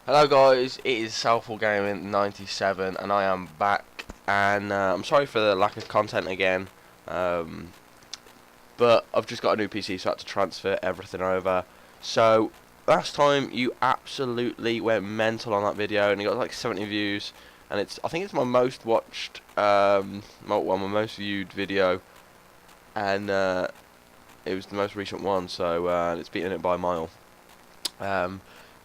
Hello guys, it is Southall Gaming 97 and I am back, and I'm sorry for the lack of content again, but I've just got a new PC, so I had to transfer everything over. So last time you absolutely went mental on that video and it got like 70 views, and I think it's my most watched, my most viewed video, and it was the most recent one, so it's beating it by a mile.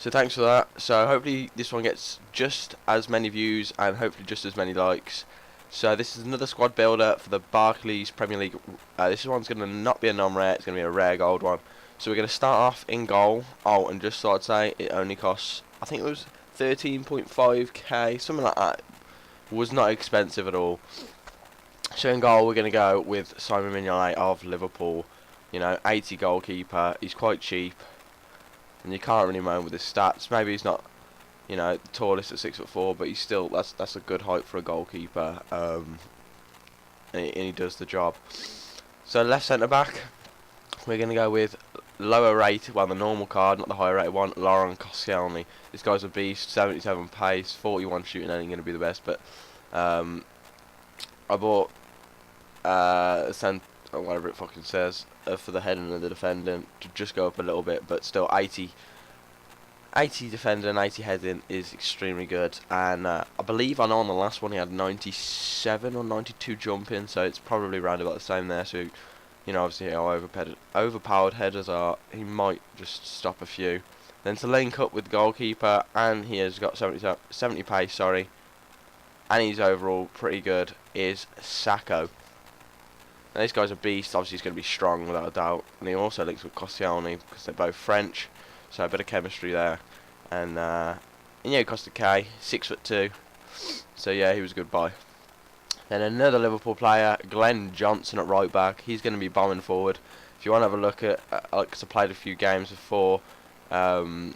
So thanks for that. So hopefully this one gets just as many views and hopefully just as many likes. So this is another squad builder for the Barclays Premier League. This one's going to not be a non-rare, it's going to be a rare gold one. So we're going to start off in goal. Oh, and just so I'd say, it only costs, I think it was 13.5k, something like that. Was not expensive at all. So in goal we're going to go with Simon Mignolet of Liverpool. You know, 80 goalkeeper, he's quite cheap. And you can't really moan with his stats. Maybe he's not, you know, the tallest at 6'4", but he's still that's a good height for a goalkeeper. And he does the job. So left centre back, we're gonna go with lower rated, well the normal card, not the higher rated one, Laurent Koscielny. This guy's a beast, 77 pace, 41 shooting, ain't gonna be the best, but I bought or whatever it fucking says, for the heading of the defending to just go up a little bit, but still 80 defending, 80 heading is extremely good. And I believe I know on the last one he had 97 or 92 jumping, so it's probably around about the same there. So, you know, obviously how overpowered headers are, he might just stop a few. Then to link up with the goalkeeper, and he has got 70 pace, sorry, and he's overall pretty good, is Sacco. Now, this guy's a beast. Obviously he's going to be strong without a doubt, and he also links with Koscielny because they're both French, so a bit of chemistry there. And yeah, he cost a K, 6'2", so yeah, he was a good buy. Then another Liverpool player, Glenn Johnson at right back. He's going to be bombing forward. If you want to have a look at, because I played a few games before, I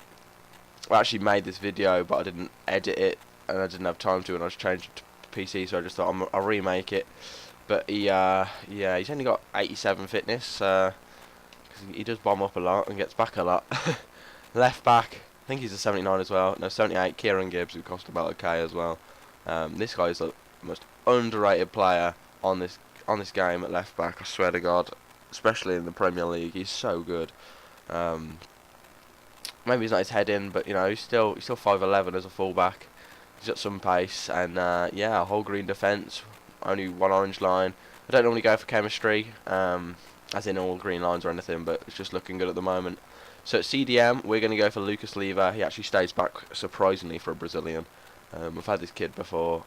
actually made this video, but I didn't edit it, and I didn't have time to, and I just changed it to PC, so I just thought I'll remake it. But yeah, he's only got 87 fitness, because he does bomb up a lot and gets back a lot. Left back, I think he's a 79 as well. No, 78. Kieran Gibbs, who cost about a K as well. This guy is the most underrated player on this game at left back. I swear to God, especially in the Premier League, he's so good. Maybe he's not his head in, but you know he's still 5'11" as a fullback. He's got some pace, and yeah, a whole green defence. Only one orange line. I don't normally go for chemistry, as in all green lines or anything, but it's just looking good at the moment. So at CDM, we're going to go for Lucas Leiva. He actually stays back surprisingly for a Brazilian. I've had this kid before,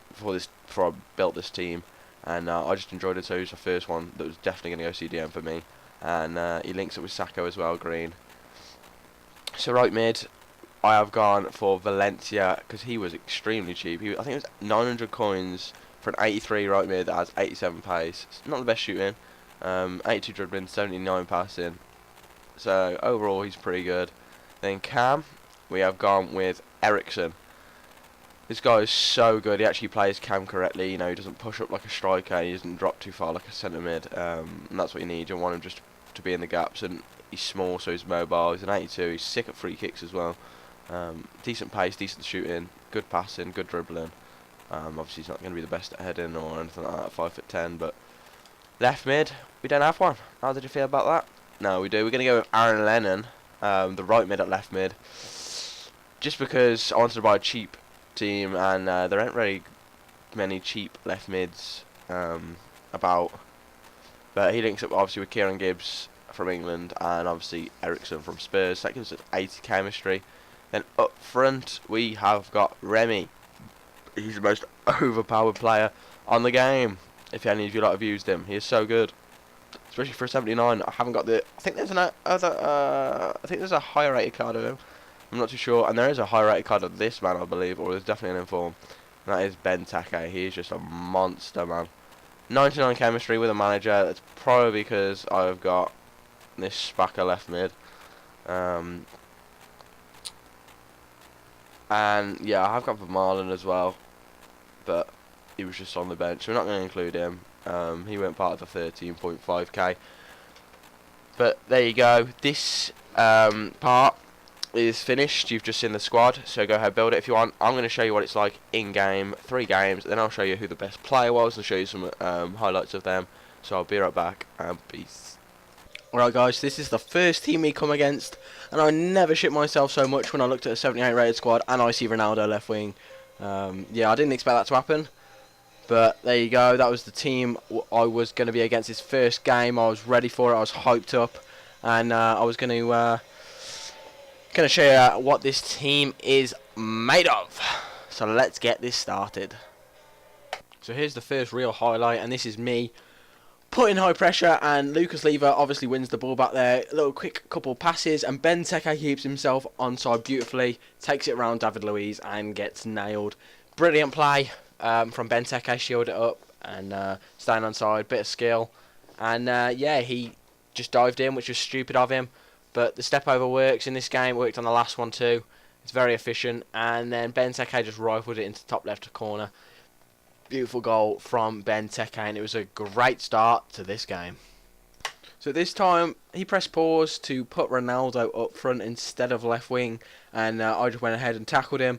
before I built this team, and I just enjoyed it. So he was the first one that was definitely going to go CDM for me, and he links it with Sacco as well, green. So right mid, I have gone for Valencia because he was extremely cheap. I think it was 900 coins. For an 83 right mid that has 87 pace. It's not the best shooting. 82 dribbling, 79 passing. So overall he's pretty good. Then Cam, we have gone with Ericsson. This guy is so good. He actually plays Cam correctly. You know, he doesn't push up like a striker. He doesn't drop too far like a centre mid. And that's what you need. You want him just to be in the gaps. And he's small, so he's mobile. He's an 82. He's sick at free kicks as well. Decent pace, decent shooting, good passing, good dribbling. Obviously he's not going to be the best at heading or anything like that, 5'10", but left mid, we don't have one. How did you feel about that? No, we do. We're going to go with Aaron Lennon, the right mid at left mid, just because I wanted to buy a cheap team, and there aren't very many cheap left mids about. But he links up obviously with Kieran Gibbs from England, and obviously Ericsson from Spurs. That gives us 80 chemistry. Then up front we have got Remy. He's the most overpowered player on the game. If any of you have used him, he is so good, especially for a 79. I haven't got the. I think there's I think there's a higher rated card of him. I'm not too sure, and there is a higher rated card of this man, I believe, or there's definitely an inform. And that is Ben Take. He is just a monster, man. 99 chemistry with a manager. That's probably because I've got this Spacker left mid. And yeah, I've got for Marlon as well, but he was just on the bench, so we're not going to include him. He went part of the 13.5k. But there you go. This part is finished. You've just seen the squad, so go ahead, build it if you want. I'm going to show you what it's like in game, 3 games, then I'll show you who the best player was and show you some highlights of them. So I'll be right back, and peace. Alright guys, this is the first team we come against, and I never shit myself so much when I looked at a 78 rated squad and I see Ronaldo left wing. Yeah, I didn't expect that to happen, but there you go. That was the team I was going to be against his first game. I was ready for it, I was hyped up, and I was going to show you what this team is made of. So let's get this started. So here's the first real highlight, and this is me putting high pressure, and Lucas Leiva obviously wins the ball back there. A little quick couple passes, and Benteke keeps himself onside beautifully, takes it around David Luiz and gets nailed. Brilliant play from Benteke, shielded it up and staying onside, bit of skill, and yeah, he just dived in, which was stupid of him. But the step over works in this game, worked on the last one too. It's very efficient, and then Benteke just rifled it into the top left corner. Beautiful goal from Benteke, and it was a great start to this game. So this time, he pressed pause to put Ronaldo up front instead of left wing, and I just went ahead and tackled him.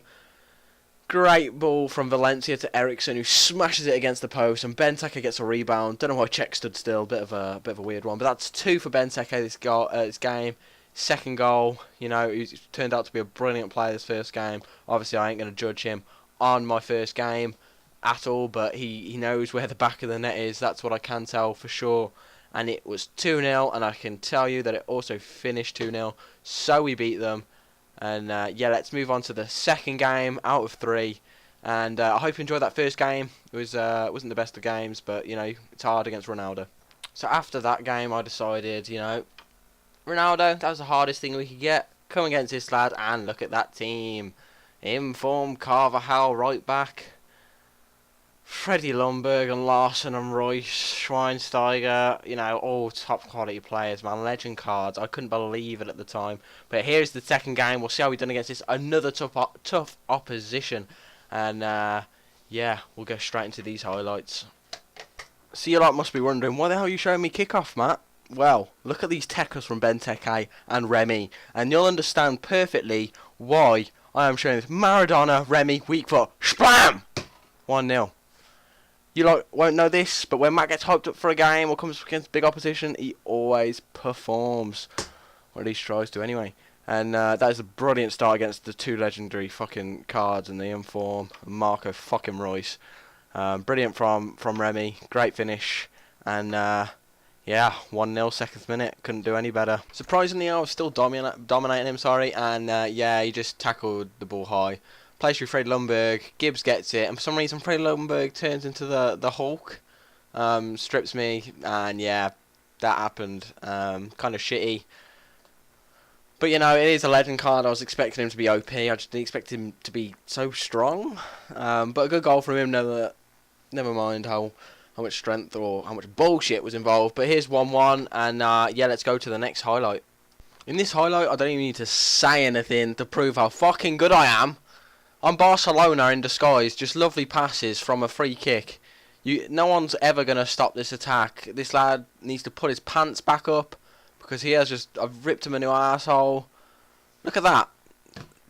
Great ball from Valencia to Ericsson, who smashes it against the post, and Benteke gets a rebound. Don't know why Czech stood still, bit of a weird one, but that's 2 for Benteke this game. Second goal, you know, he's turned out to be a brilliant player this first game. Obviously, I ain't going to judge him on my first game at all, but he knows where the back of the net is. That's what I can tell for sure. And it was 2-0, and I can tell you that it also finished 2-0, so we beat them. And yeah, let's move on to the second game out of 3. And I hope you enjoyed that first game. It was wasn't the best of games, but you know, it's hard against Ronaldo. So after that game, I decided, you know, Ronaldo, that was the hardest thing we could get. Come against this lad, and look at that team. Inform Carvajal right back, Freddie Lundberg and Larson and Royce, Schweinsteiger, you know, all top quality players, man. Legend cards. I couldn't believe it at the time. But here's the second game. We'll see how we've done against this. Another tough opposition. And, yeah, we'll go straight into these highlights. So you lot must be wondering, why the hell are you showing me kickoff, Matt? Well, look at these tackles from Benteke and Remy, and you'll understand perfectly why I am showing this. Maradona, Remy, weak foot, spam! 1-0. You lot won't know this, but when Matt gets hyped up for a game or comes against big opposition, he always performs. Or at least tries to anyway. And that is a brilliant start against the 2 legendary fucking cards in the inform. Marco fucking Royce. Brilliant from Remy. Great finish. And yeah, 1-0 2nd minute. Couldn't do any better. Surprisingly, I was still dominating him, sorry. And yeah, he just tackled the ball high. Plays through Fred Lundberg. Gibbs gets it. And for some reason, Fred Lundberg turns into the Hulk. Strips me. And yeah, that happened. Kind of shitty. But, you know, it is a legend card. I was expecting him to be OP. I just didn't expect him to be so strong. But a good goal from him. Never mind how much strength or how much bullshit was involved. But here's 1-1. And, yeah, let's go to the next highlight. In this highlight, I don't even need to say anything to prove how fucking good I am. I'm Barcelona in disguise. Just lovely passes from a free kick. No one's ever going to stop this attack. This lad needs to put his pants back up. Because he has just, I've ripped him a new arsehole. Look at that.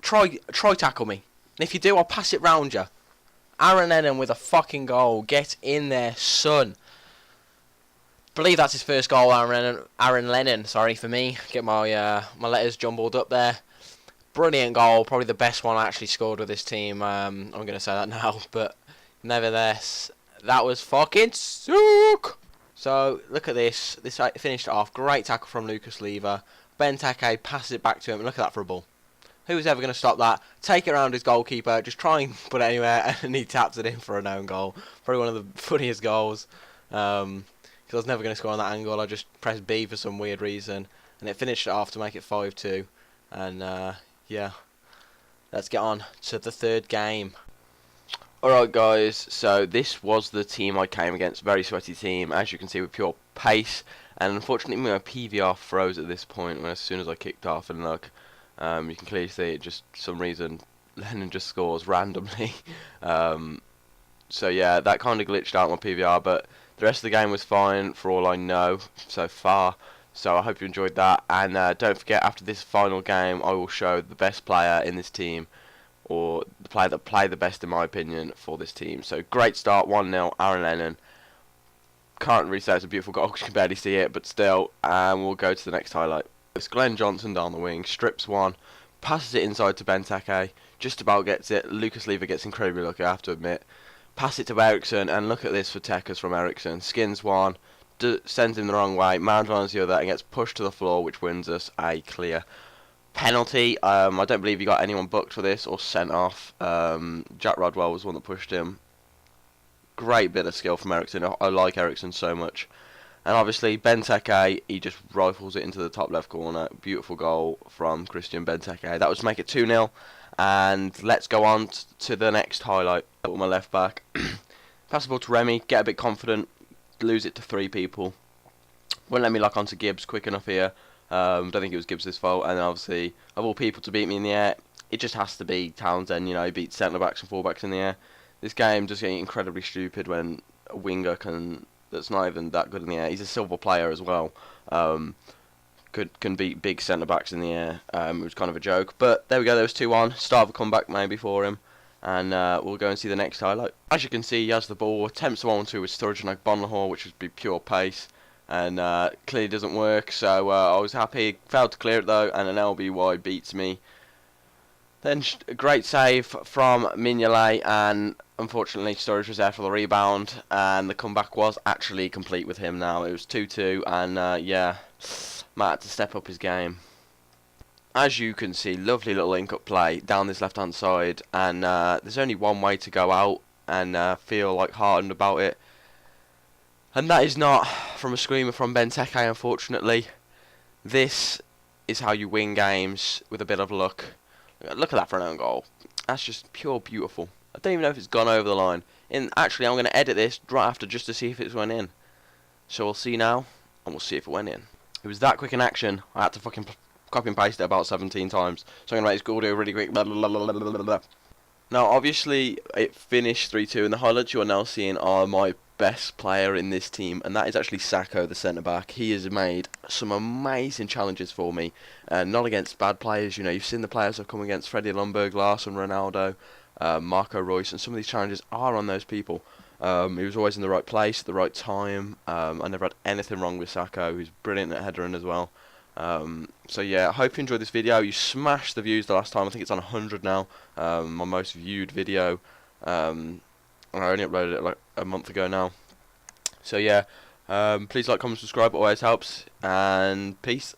Try tackle me. And if you do, I'll pass it round you. Aaron Lennon with a fucking goal. Get in there, son. Believe that's his first goal, Aaron Lennon, sorry for me. Get my my letters jumbled up there. Brilliant goal. Probably the best one I actually scored with this team. I'm going to say that now. But nevertheless, that was fucking sick. So, look at this. This finished it off. Great tackle from Lucas Leiva. Benteke passes it back to him. And look at that for a ball. Who was ever going to stop that? Take it around his goalkeeper. Just try and put it anywhere. And he taps it in for an own goal. Probably one of the funniest goals. Because I was never going to score on that angle. I just pressed B for some weird reason. And it finished it off to make it 5-2. And, yeah. Let's get on to the third game. Alright guys, so this was the team I came against, very sweaty team, as you can see with pure pace, and unfortunately my PVR froze at this point when as soon as I kicked off, and look, you can clearly see it, just for some reason Lennon just scores randomly. So yeah, that kind of glitched out my PVR, but the rest of the game was fine for all I know so far. So I hope you enjoyed that, and don't forget, after this final game I will show the best player in this team, or the player that played the best in my opinion for this team. So great start, 1-0, Aaron Lennon. Can't really say it's a beautiful goal because you can barely see it, but still, and we'll go to the next highlight. It's Glenn Johnson down the wing, strips one, passes it inside to Benteke, just about gets it. Lucas Leiva gets incredibly lucky, I have to admit. Pass it to Ericsson, and look at this for Tekers from Ericsson. Skins one, sends him the wrong way, Mandron's the other, and gets pushed to the floor, which wins us a clear penalty. I don't believe you got anyone booked for this or sent off. Jack Rodwell was the one that pushed him. Great bit of skill from Ericsson. I like Ericsson so much. And obviously Benteke, he just rifles it into the top left corner. Beautiful goal from Christian Benteke. That was to make it 2-0. And let's go on to the next highlight with my left back. Pass the ball to Remy, get a bit confident, lose it to 3 people. Wouldn't let me lock onto Gibbs quick enough here. Don't think it was Gibbs' fault. And obviously, of all people to beat me in the air, it just has to be Townsend. You know, he beats centre backs and full backs in the air. This game just getting incredibly stupid when a winger that's not even that good in the air. He's a silver player as well. Can beat big centre backs in the air. It was kind of a joke, but there we go. There was 2-1. Start of a comeback maybe for him, and we'll go and see the next highlight. As you can see, he has the ball, attempts to 1-2 with Sturgeon like Bonlahor, which would be pure pace, and clearly doesn't work. So I was happy. Failed to clear it though, and an LBY beats me. Then a great save from Mignolet, and unfortunately Sturridge was there for the rebound, and the comeback was actually complete with him now. It was 2-2, and yeah, Matt had to step up his game. As you can see, lovely little link-up play down this left-hand side, and there's only one way to go out and feel like hardened about it, and that is not from a screamer from Benteke, unfortunately. This is how you win games with a bit of luck. Look at that for an own goal. That's just pure beautiful. I don't even know if it's gone over the line. Actually, I'm going to edit this right after just to see if it's went in. So we'll see now, and we'll see if it went in. It was that quick in action, I had to fucking copy and paste it about 17 times. So I'm going to make this audio really quick. Blah, blah, blah, blah, blah, blah. Now, obviously, it finished 3-2, and the highlights you are now seeing are my best player in this team, and that is actually Sacco, the centre-back. He has made some amazing challenges for me, not against bad players. You know, you've seen the players I've come against, Freddie Lundberg, Larsson, Ronaldo, Marco Reus, and some of these challenges are on those people. He was always in the right place at the right time. I never had anything wrong with Sacco. He's brilliant at headering as well. So yeah, I hope you enjoyed this video. You smashed the views the last time. I think it's on 100 now. My most viewed video. I only uploaded it like a month ago now. So yeah, please like, comment, subscribe. It always helps. And peace.